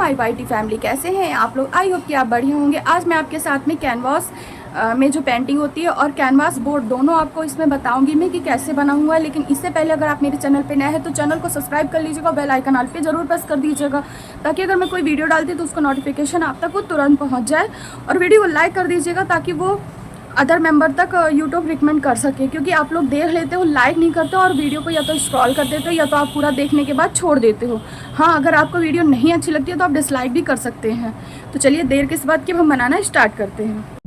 My YT family. कैसे हैं आप लोग? आई होप कि आप बढ़िया होंगे। आज मैं आपके साथ में कैनवास में जो पेंटिंग होती है और कैनवास बोर्ड दोनों आपको इसमें बताऊंगी मैं कि कैसे बना हुआ है। लेकिन इससे पहले अगर आप मेरे चैनल पे नए हैं तो चैनल को सब्सक्राइब कर लीजिएगा, बेल आइकन ऑल पे ज़रूर प्रेस कर दीजिएगा ताकि अगर मैं कोई वीडियो डालती तो उसका नोटिफिकेशन आप तक वो तुरंत पहुँच जाए। और वीडियो को लाइक कर दीजिएगा ताकि वो अदर मेंबर तक यूट्यूब रिकमेंड कर सके, क्योंकि आप लोग देख लेते हो, लाइक नहीं करते हो और वीडियो को या तो स्क्रॉल कर देते हो या तो आप पूरा देखने के बाद छोड़ देते हो। हाँ, अगर आपको वीडियो नहीं अच्छी लगती है तो आप डिसलाइक भी कर सकते हैं। तो चलिए देर किस बात की, हम बनाना स्टार्ट करते हैं।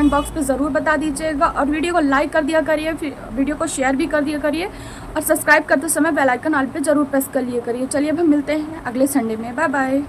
कमेंट बॉक्स पे ज़रूर बता दीजिएगा और वीडियो को लाइक कर दिया करिए, फिर वीडियो को शेयर भी कर दिया करिए और सब्सक्राइब करते समय बेल आइकन ऑल पे ज़रूर प्रेस कर लिया करिए। चलिए अब हम मिलते हैं अगले संडे में। Bye bye.